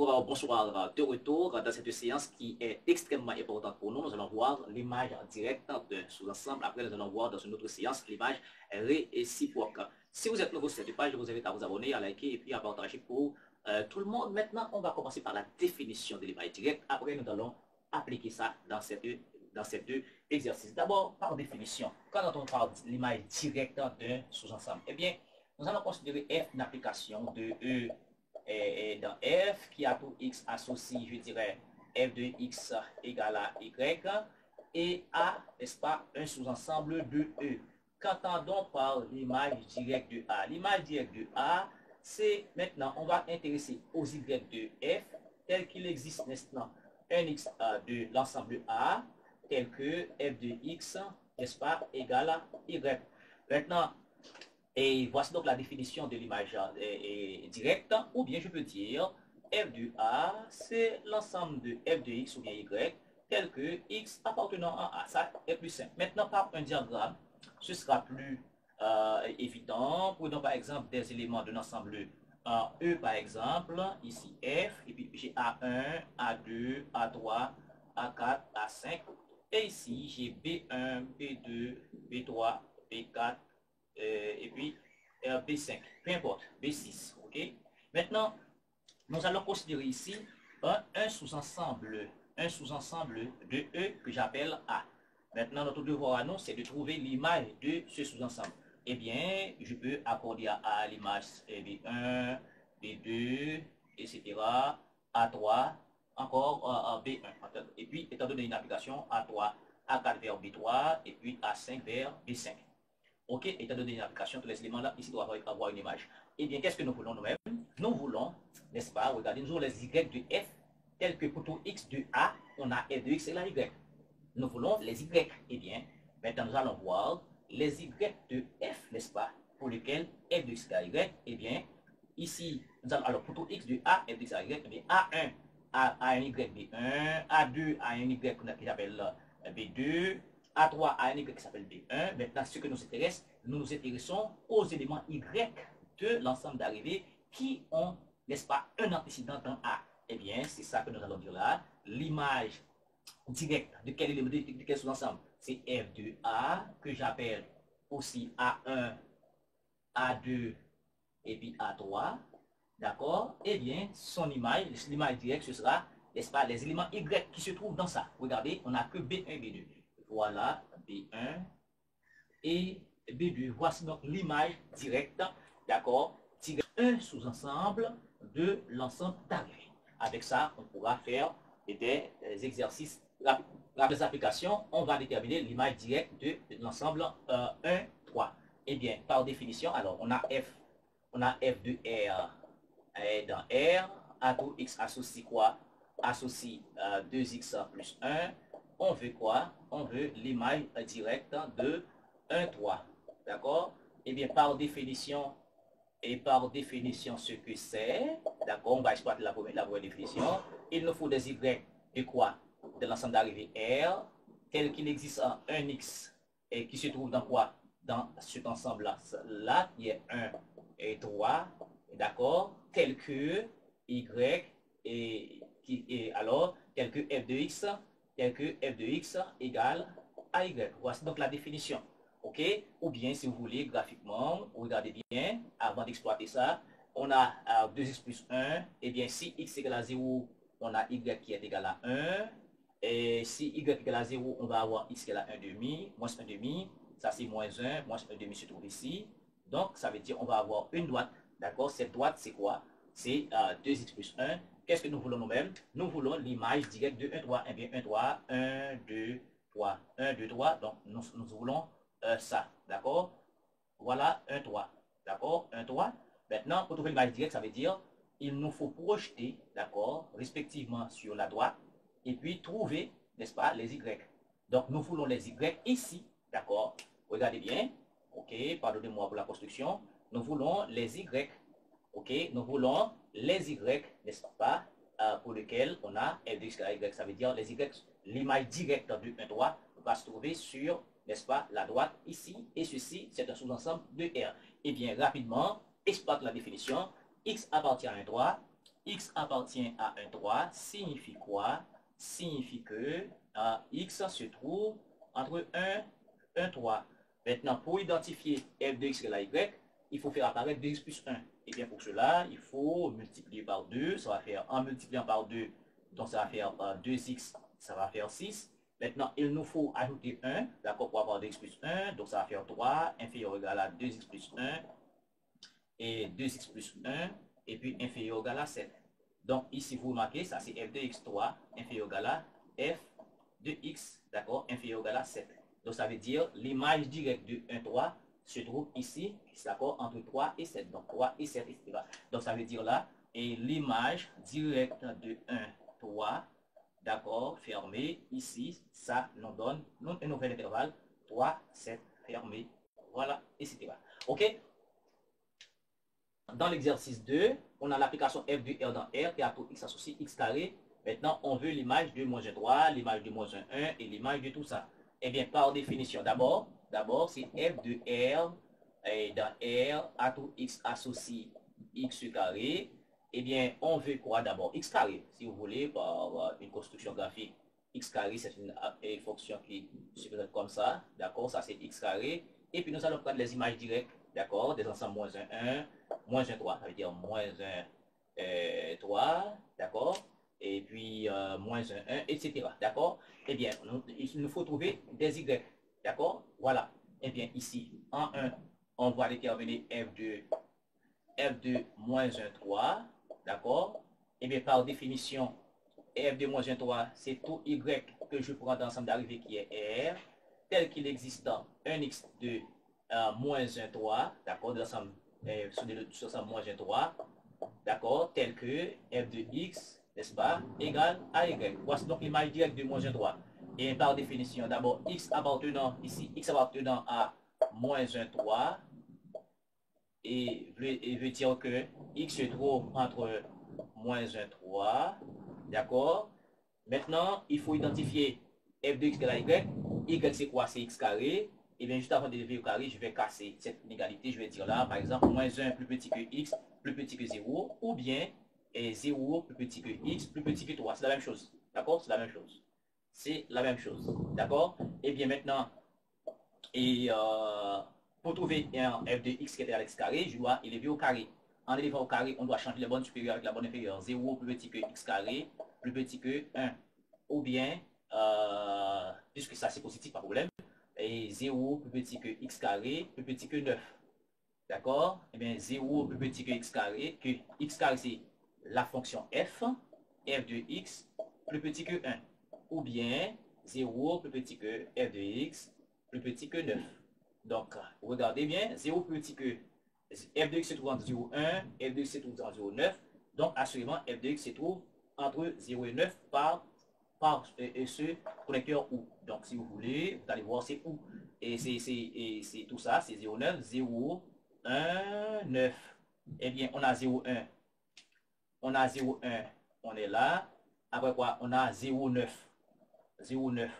Bonjour, bonsoir, de retour dans cette séance qui est extrêmement importante pour nous. Nous allons voir l'image directe d'un sous-ensemble. Après, nous allons voir dans une autre séance l'image réciproque. Si vous êtes nouveau sur cette page, je vous invite à vous abonner, à liker et puis à partager pour tout le monde. Maintenant, on va commencer par la définition de l'image directe. Après, nous allons appliquer ça dans ces deux exercices. D'abord, par définition, quand on parle de l'image directe d'un sous-ensemble, eh bien, nous allons considérer F une application de E et dans F qui a pour X associé, je dirais, F de X égale à Y et A, n'est-ce pas, un sous-ensemble de E. Qu'entendons par l'image directe de A? L'image directe de A, c'est maintenant, on va intéresser aux Y de F tel qu'il existe maintenant un X de l'ensemble A tel que F de X, n'est-ce pas, égale à Y. Maintenant, et voici donc la définition de l'image directe, ou bien je peux dire f de A, c'est l'ensemble de f de x ou bien y, tel que x appartenant à A. Ça est plus simple. Maintenant, par un diagramme, ce sera plus évident. Prenons par exemple des éléments d'un ensemble E par exemple, ici F, et puis j'ai A1, A2, A3, A4, A5, et ici j'ai B1, B2, B3, B4, et puis B5, peu importe, B6, ok? Maintenant, nous allons considérer ici un sous-ensemble de E que j'appelle A. Maintenant, notre devoir à nous, c'est de trouver l'image de ce sous-ensemble. Eh bien, je peux accorder à A l'image B1, B2, etc., A3, encore B1. Et puis, étant donné une application A3, A4 vers B3, et puis A5 vers B5. Ok, étant donné une application, tous les éléments là, ici doivent avoir une image. Eh bien, qu'est-ce que nous voulons nous-mêmes? Nous voulons, n'est-ce pas, regardez, nous avons les Y de F, tels que pour tout X de A, on a F de X et la Y. Nous voulons les Y. Eh bien, maintenant nous allons voir les Y de F, n'est-ce pas, pour lesquels F de X et Y. Eh bien, ici, nous allons, alors pour tout X de A, F de X et Y, eh bien, A1 a un Y B1, A2 a un Y qui s'appelle B2, A3 a un Y qui s'appelle B1. Maintenant, ce que nous intéresse, nous nous intéressons aux éléments Y de l'ensemble d'arrivées qui ont, n'est-ce pas, un antécédent dans A. Eh bien, c'est ça que nous allons dire là. L'image directe de quel élément, de quel sous-ensemble? C'est F de A, que j'appelle aussi A1, A2 et puis A3. D'accord? Eh bien, son image, l'image directe, ce sera, n'est-ce pas, les éléments Y qui se trouvent dans ça. Regardez, on n'a que B1 et B2. Voilà, B1 et B2. Voici donc l'image directe, d'accord, tirée un sous-ensemble de l'ensemble d'arrivées. Avec ça, on pourra faire des exercices rapides. Dans les applications, on va déterminer l'image directe de l'ensemble 1, 3. Eh bien, par définition, alors, on a F de R dans R, A tout X associe quoi? Associe 2X plus 1. On veut quoi? On veut l'image directe de 1, 3. D'accord? Eh bien, par définition, ce que c'est, d'accord, on va exploiter la première définition. Il nous faut des Y de quoi? De l'ensemble d'arrivée R, tel qu'il existe en 1X, et qui se trouve dans quoi? Dans cet ensemble-là, qui est 1 et 3, d'accord, tel que Y, et alors, tel que F de X égale à Y. Voici donc la définition. OK? Ou bien, si vous voulez, graphiquement, regardez bien, avant d'exploiter ça, on a 2x plus 1. Eh bien, si x égale à 0, on a y qui est égal à 1. Et si y égale à 0, on va avoir x égale à 1 demi, moins 1 demi. Ça, c'est moins 1, moins 1 demi se trouve ici. Donc, ça veut dire on va avoir une droite. D'accord? Cette droite, c'est quoi? C'est 2x plus 1. Qu'est-ce que nous voulons nous-mêmes? Nous voulons l'image directe de 1, 3. Eh bien, 1, 3, 1, 2, 3. 1, 2, 3. Donc, nous voulons ça, d'accord? Voilà, 1, 3, d'accord? 1, 3. Maintenant, pour trouver l'image directe, ça veut dire il nous faut projeter, d'accord, respectivement sur la droite, et puis trouver, n'est-ce pas, les Y. Donc, nous voulons les Y ici, d'accord? Regardez bien, ok, pardonnez-moi pour la construction. Nous voulons les Y, ok? Nous voulons les Y, n'est-ce pas, pour lesquels on a F de X égale à Y. Ça veut dire les Y, l'image directe de 1, 3 va se trouver sur, n'est-ce pas, la droite ici, et ceci, c'est un sous-ensemble de R. Eh bien, rapidement, exploite la définition. X appartient à 1, 3, x appartient à un 3 signifie quoi? Signifie que x se trouve entre 1, 3. Maintenant, pour identifier f de x égale à y, il faut faire apparaître 2x plus 1. Et bien pour cela, il faut multiplier par 2. Ça va faire, en multipliant par 2, donc ça va faire 2x, ça va faire 6. Maintenant, il nous faut ajouter 1, d'accord, pour avoir 2x plus 1. Donc ça va faire 3, inférieur ou égal à 2x plus 1. Et 2x plus 1, et puis inférieur ou égal à 7. Donc ici, vous remarquez, ça c'est f de x3, inférieur ou égal à f de x, d'accord, inférieur ou égal à 7. Donc ça veut dire l'image directe de 1, 3 se trouve ici, d'accord, entre 3 et 7. Donc 3 et 7, etc. Donc ça veut dire là, et l'image directe de 1, 3, d'accord, fermé, ici, ça nous donne un nouvel intervalle, 3, 7, fermé, voilà, etc. OK? Dans l'exercice 2, on a l'application f de R dans R, qui a tout x associé x carré. Maintenant, on veut l'image de moins 1, 3, l'image de moins 1, 1 et l'image de tout ça. Eh bien, par définition, d'abord, c'est f de R, et dans R, a tout x associé x carré. Eh bien, on veut quoi d'abord? X carré, si vous voulez, par une construction graphique. X carré, c'est une fonction qui se présente comme ça. D'accord, ça c'est x carré. Et puis, nous allons prendre les images directes, d'accord, des ensembles moins 1, 1, moins 1, 3, ça veut dire moins 1, 3, d'accord, et puis moins 1, 1, etc., d'accord. Eh bien, il nous faut trouver des y, d'accord, voilà. Eh bien, ici, en 1, on va déterminer f de moins 1, 3, d'accord. Eh bien, par définition, f de moins 1, 3, c'est tout y que je prends dans l'ensemble d'arrivée qui est R, tel qu'il existe dans 1x de moins 1, 3, d'accord, de l'ensemble sur l'ensemble moins 1, 3, d'accord, tel que f de x, n'est-ce pas, égale à y. Voici donc l'image directe de moins 1, 3. Et par définition, d'abord, x appartenant ici, x appartenant à moins 1, 3, et veut dire que x se trouve entre moins 1, 3, d'accord. Maintenant, il faut identifier f de x égale à y. Y, c'est quoi? C'est x carré. Et bien, juste avant de lever au carré, je vais casser cette inégalité. Je vais dire là, par exemple, moins 1 plus petit que x, plus petit que 0. Ou bien, 0 plus petit que x, plus petit que 3. C'est la même chose. D'accord? C'est la même chose. C'est la même chose. D'accord? Et bien, maintenant, pour trouver un f de x qui est à x carré, je dois élever au carré. En élevant au carré, on doit changer la bonne supérieure avec la bonne inférieure. 0 plus petit que x carré, plus petit que 1. Ou bien, puisque ça c'est positif, pas de problème, et 0 plus petit que x carré, plus petit que 9. D'accord? Et bien 0 plus petit que x carré c'est la fonction f de x plus petit que 1. Ou bien 0 plus petit que f de x plus petit que 9. Donc, regardez bien, 0 plus petit que f de x se trouve entre 0 et 1, f de x se trouve entre 0 et 9. Donc, assurément, f de x se trouve entre 0 et 9 par ce connecteur OU. Donc, si vous voulez, vous allez voir c'est OU. Et c'est tout ça, c'est 0, 9, 0, 1, 9. Eh bien, on a 0, 1. On a 0, 1. On est là. Après quoi? On a 0, 9. 0, 9.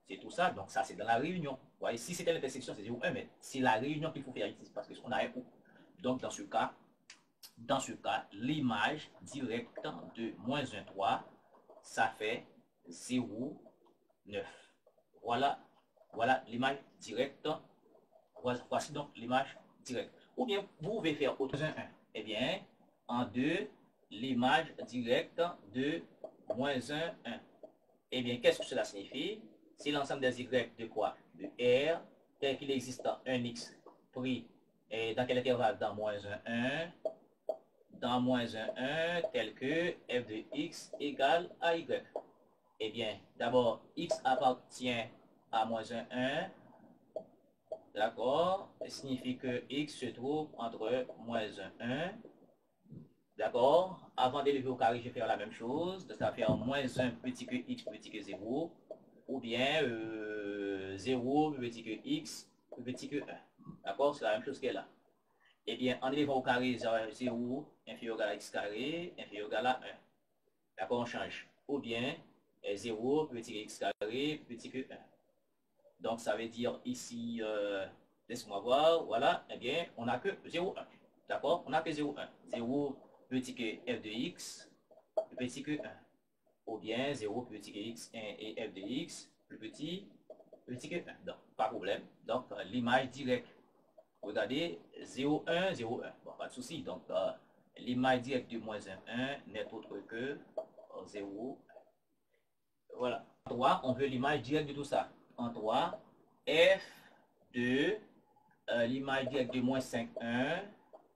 C'est tout ça. Donc, ça, c'est dans la réunion. Vous voyez, si c'était l'intersection, c'est 0, 1. Mais c'est la réunion qu'il faut faire ici parce qu'on a un OU. Donc, dans ce cas, l'image directe de moins 1, 3, ça fait 0, 9. Voilà l'image directe. Voici donc l'image directe. Ou bien, vous pouvez faire autre 1, 1. Eh bien, en 2, l'image directe de moins 1, 1. Eh bien, qu'est-ce que cela signifie? C'est l'ensemble des y de quoi? De R, tel qu'il existe dans 1x pris dans quel intervalle? Dans moins 1, 1. Dans moins 1, 1, tel que f de x égale à y. Eh bien, d'abord, x appartient à moins 1, 1. D'accord? Ça signifie que x se trouve entre moins 1, 1. D'accord? Avant d'élever au carré, je vais faire la même chose. Ça va faire moins 1 plus petit que x plus petit que 0. Ou bien 0 plus petit que x plus petit que 1. D'accord? C'est la même chose qu'elle a. Eh bien, en élevant au carré, 0 inférieur à x carré, inférieur à 1. D'accord, on change. Ou bien 0 plus petit que x carré, plus petit que 1. Donc, ça veut dire ici, laisse-moi voir, voilà, eh bien, on n'a que 0, 1. D'accord? On n'a que 0, 1. 0 plus petit que f de x, plus petit que 1. Ou bien 0 plus petit que x1 et f de x plus petit que 1. Donc, pas de problème. Donc, l'image directe, regardez, 0, 1, 0, 1. Bon, pas de souci. Donc, l'image directe de moins 1, 1 n'est autre que 0. Voilà. En 3, on veut l'image directe de tout ça. En 3, f de l'image directe de moins 5, 1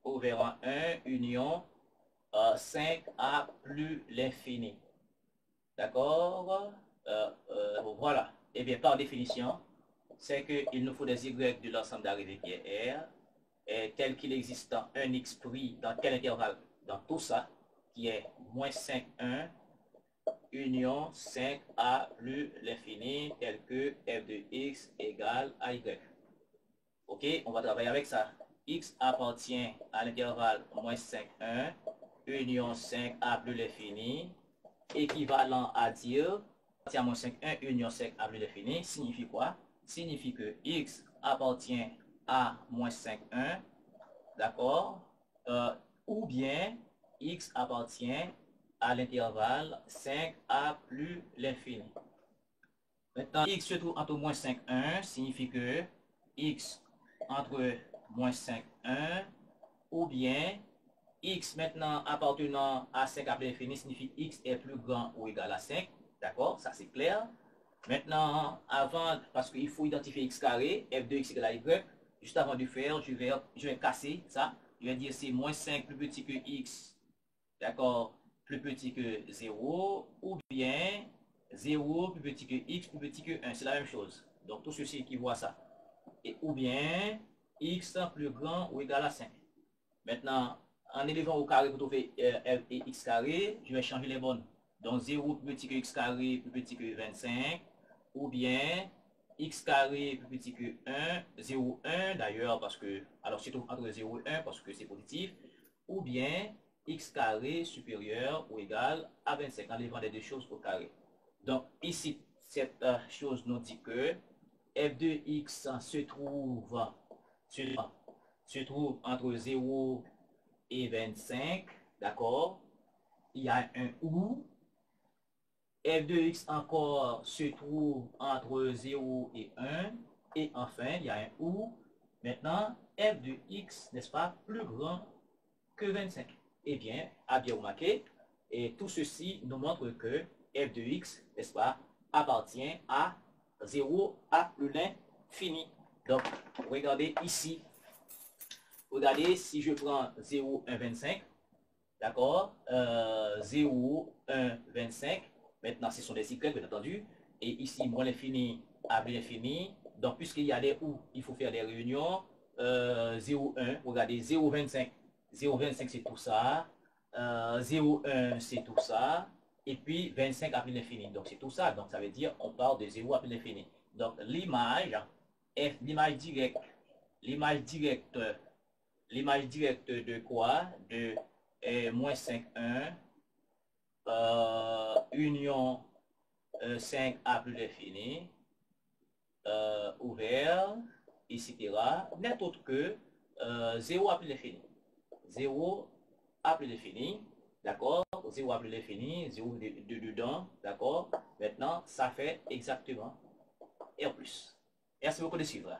au vers 1 union 5a plus l'infini. D'accord? Voilà. Et bien, par définition, c'est qu'il nous faut des y de l'ensemble d'arrivée qui est R, et tel qu'il existe dans un x pris dans quel intervalle? Dans tout ça, qui est moins 5, 1, union 5a plus l'infini, tel que f de x égale à y. Ok, on va travailler avec ça. X appartient à l'intervalle moins 5, 1, union 5a plus l'infini, équivalent à dire, à moins 5, 1, union 5a plus l'infini, signifie quoi? Signifie que x appartient à moins 5, 1, d'accord? Ou bien x appartient à l'intervalle 5a plus l'infini. Maintenant, x se trouve entre moins 5, 1, signifie que x entre moins 5, 1, ou bien x maintenant appartenant à 5 à l'infini signifie x est plus grand ou égal à 5. D'accord, ça c'est clair. Maintenant, avant, parce qu'il faut identifier x carré, f de x égale à y, juste avant de faire, je vais casser ça. Je vais dire c'est moins 5 plus petit que x, d'accord, plus petit que 0, ou bien 0 plus petit que x plus petit que 1. C'est la même chose. Donc tout ceci qui voit ça. Et ou bien x plus grand ou égal à 5. Maintenant, en élevant au carré pour trouver f et x carré, je vais changer les bonnes. Donc 0 plus petit que x carré plus petit que 25, ou bien x carré plus petit que 1, 0, 1 d'ailleurs, parce que, alors c'est entre 0 et 1 parce que c'est positif, ou bien x carré supérieur ou égal à 25, en élevant les deux choses au carré. Donc ici, cette chose nous dit que f de x se trouve entre 0 et 25, d'accord? Il y a un ou. F de x encore se trouve entre 0 et 1. Et enfin, il y a un ou. Maintenant, f de x, n'est-ce pas, plus grand que 25. Eh bien, à bien remarquer, et tout ceci nous montre que f de x, n'est-ce pas, appartient à 0 à plus l'infini. Donc, regardez ici. Regardez, si je prends 0, 1, 25, d'accord, 0, 1, 25, maintenant ce sont des y, bien entendu, et ici, moins l'infini à plus l'infini, donc puisqu'il y a des ou, il faut faire des réunions, 0, 1, regardez, 0, 25, 0, 25 c'est tout ça, 0, 1 c'est tout ça, et puis 25 à plus l'infini, donc c'est tout ça, donc ça veut dire on part de 0 à plus l'infini. Donc l'image directe, l'image directe de quoi? De moins 5, 1, union 5 à plus l'infini, ouvert, etc. N'est autre que 0 à plus l'infini. 0 à plus l'infini, d'accord? 0 à plus l'infini, 0 de dedans, d'accord? Maintenant, ça fait exactement R+. Merci beaucoup de suivre.